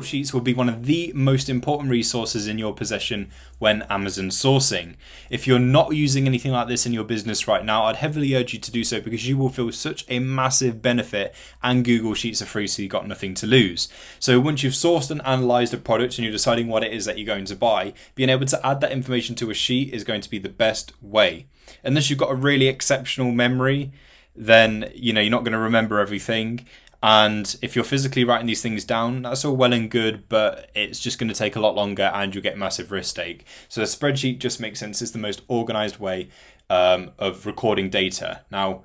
Sheets will be one of the most important resources in your possession when Amazon sourcing. If you're not using anything like this in your business right now, I'd heavily urge you to do so, because you will feel such a massive benefit, and Google Sheets are free, so you've got nothing to lose. So once you've sourced and analysed a product and you're deciding what it is that you're going to buy, being able to add that information to a sheet is going to be the best way. Unless you've got a really exceptional memory, then you're not going to remember everything. And if you're physically writing these things down, that's all well and good, but it's just going to take a lot longer and you'll get massive risk take. So a spreadsheet just makes sense. It's the most organized way of recording data. Now,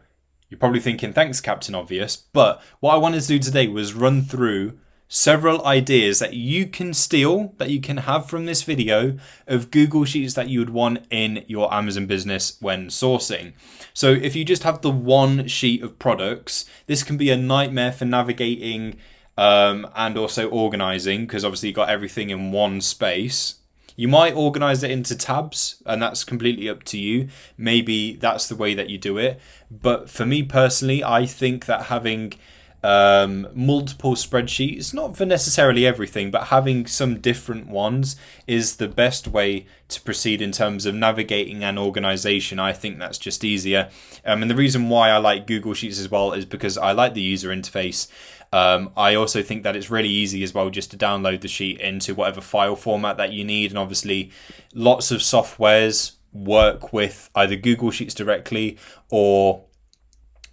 you're probably thinking, thanks, Captain Obvious. But what I wanted to do today was run through several ideas that you can steal, that you can have from this video, of Google Sheets that you would want in your Amazon business when sourcing. So if you just have the one sheet of products, this can be a nightmare for navigating and also organizing, because obviously you've got everything in one space. You might organize it into tabs, and that's completely up to you. Maybe that's the way that you do it. But for me personally, I think that having multiple spreadsheets, not for necessarily everything, but having some different ones, is the best way to proceed in terms of navigating and organization. I think that's just easier. And the reason why I like Google Sheets as well is because I like the user interface. I also think that it's really easy as well just to download the sheet into whatever file format that you need. And obviously lots of softwares work with either Google Sheets directly or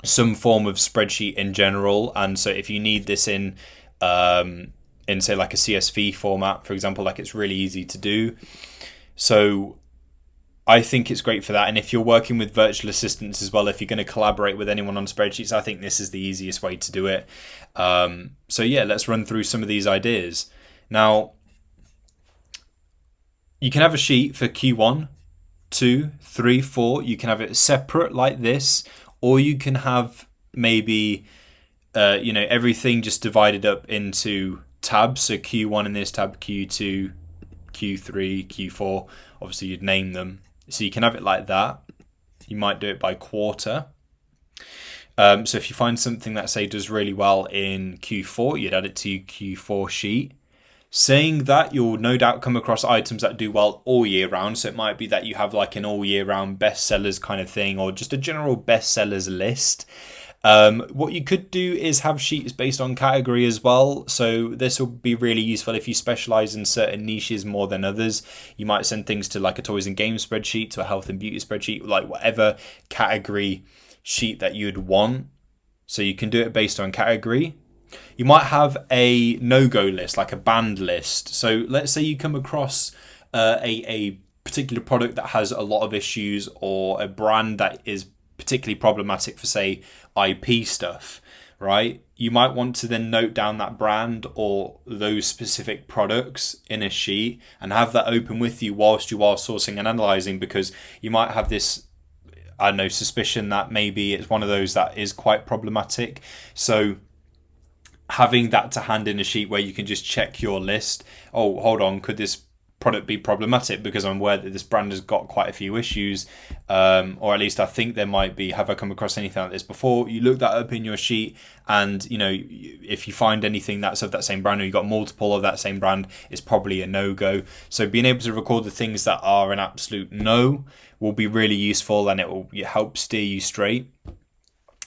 some form of spreadsheet in general. And so if you need this in say like a CSV format, for example, like, it's really easy to do. So I think it's great for that. And if you're working with virtual assistants as well, if you're going to collaborate with anyone on spreadsheets, I think this is the easiest way to do it. So yeah, let's run through some of these ideas. Now, you can have a sheet for Q1, 2, 3, 4. You can have it separate like this, or you can have maybe everything just divided up into tabs. So Q1 in this tab, Q2, Q3, Q4. Obviously you'd name them. So you can have it like that. You might do it by quarter. So if you find something that, say, does really well in Q4, you'd add it to your Q4 sheet. Saying that, you'll no doubt come across items that do well all year round. So it might be that you have like an all year round bestsellers kind of thing, or just a general bestsellers list. What you could do is have sheets based on category as well. So this will be really useful if you specialize in certain niches more than others. You might send things to like a toys and games spreadsheet, to a health and beauty spreadsheet, like whatever category sheet that you'd want. So you can do it based on category. You might have a no-go list, like a banned list. So let's say you come across a particular product that has a lot of issues, or a brand that is particularly problematic for, say, IP stuff, right? You might want to then note down that brand or those specific products in a sheet and have that open with you whilst you are sourcing and analyzing, because you might have this, I don't know, suspicion that maybe it's one of those that is quite problematic. So having that to hand in a sheet where you can just check your list. Oh, hold on, could this product be problematic, because I'm aware that this brand has got quite a few issues, or at least I think there might be. Have I come across anything like this before? You look that up in your sheet, and if you find anything that's of that same brand, or you've got multiple of that same brand, it's probably a no-go. So being able to record the things that are an absolute no will be really useful, and it will help steer you straight.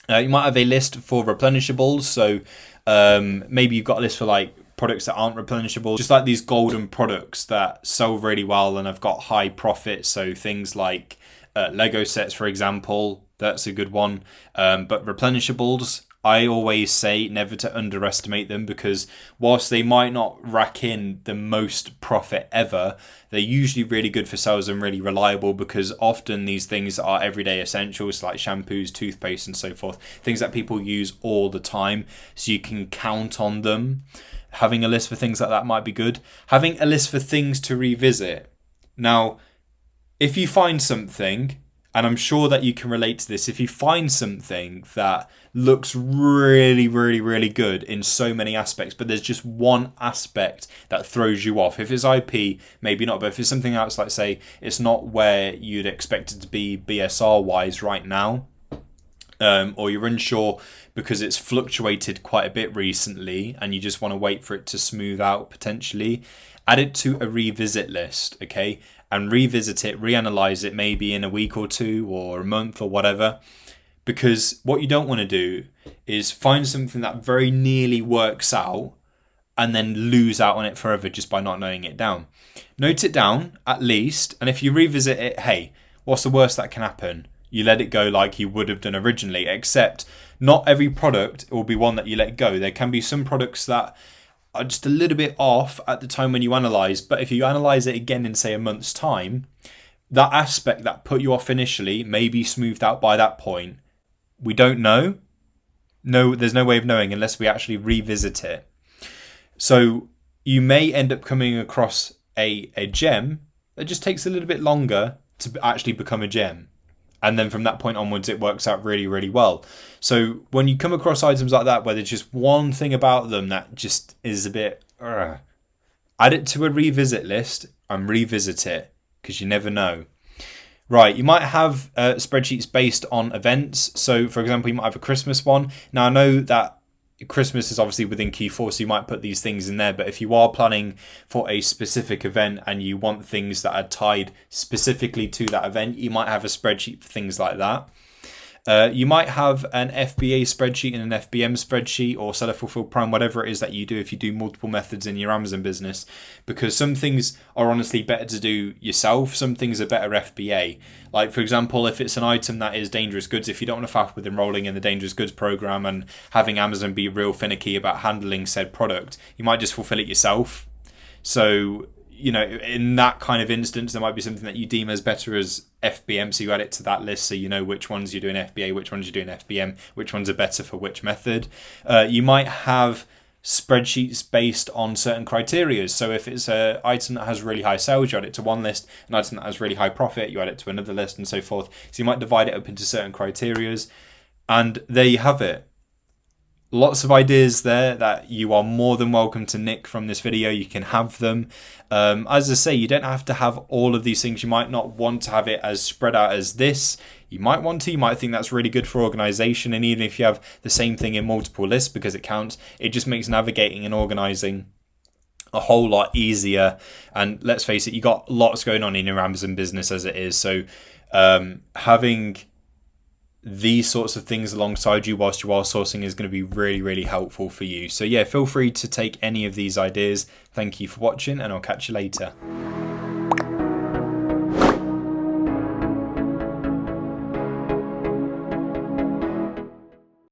You might have a list for replenishables. So maybe you've got a list for like products that aren't replenishable, just like these golden products that sell really well and have got high profit. So things like Lego sets, for example, that's a good one. But replenishables, I always say never to underestimate them, because whilst they might not rack in the most profit ever, they're usually really good for sales and really reliable, because often these things are everyday essentials like shampoos, toothpaste and so forth, things that people use all the time, so you can count on them. Having a list for things like that might be good. Having a list for things to revisit. Now, if you find something, and I'm sure that you can relate to this, if you find something that looks really, really, really good in so many aspects, but there's just one aspect that throws you off. If it's IP, maybe not, but if it's something else, like say, it's not where you'd expect it to be BSR-wise right now, or you're unsure because it's fluctuated quite a bit recently and you just want to wait for it to smooth out potentially, add it to a revisit list, okay? And revisit it, reanalyze it maybe in a week or two or a month or whatever. Because what you don't want to do is find something that very nearly works out and then lose out on it forever just by not knowing it down. Note it down at least, and if you revisit it, hey, what's the worst that can happen? You let it go like you would have done originally, except not every product will be one that you let go. There can be some products that are just a little bit off at the time when you analyze, but if you analyze it again in, say, a month's time, that aspect that put you off initially may be smoothed out by that point. We don't know. No, there's no way of knowing unless we actually revisit it. So you may end up coming across a gem that just takes a little bit longer to actually become a gem. And then from that point onwards, it works out really, really well. So when you come across items like that, where there's just one thing about them that just is a bit, add it to a revisit list and revisit it, because you never know. Right, you might have spreadsheets based on events. So, for example, you might have a Christmas one. Now, I know that Christmas is obviously within Q4, so you might put these things in there. But if you are planning for a specific event and you want things that are tied specifically to that event, you might have a spreadsheet for things like that. You might have an FBA spreadsheet and an FBM spreadsheet, or seller fulfilled prime, whatever it is that you do if you do multiple methods in your Amazon business, because some things are honestly better to do yourself. Some things are better FBA. Like, for example, if it's an item that is dangerous goods, if you don't want to faff with enrolling in the dangerous goods program and having Amazon be real finicky about handling said product, you might just fulfill it yourself. So, you know, in that kind of instance, there might be something that you deem as better as FBM, so you add it to that list so you know which ones you're doing FBA, which ones you're doing FBM, which ones are better for which method. You might have spreadsheets based on certain criteria. So if it's an item that has really high sales, you add it to one list. An item that has really high profit, you add it to another list, and so forth. So you might divide it up into certain criteria. And there you have it. Lots of ideas there that you are more than welcome to nick from this video. You can have them. As I say, you don't have to have all of these things. You might not want to have it as spread out as this. You might want to. You might think that's really good for organization. And even if you have the same thing in multiple lists, because it counts, it just makes navigating and organizing a whole lot easier. And let's face it, you got lots going on in your Amazon business as it is. So having these sorts of things alongside you whilst you are sourcing is going to be really, really helpful for you. So yeah, feel free to take any of these ideas. Thank you for watching, and I'll catch you later.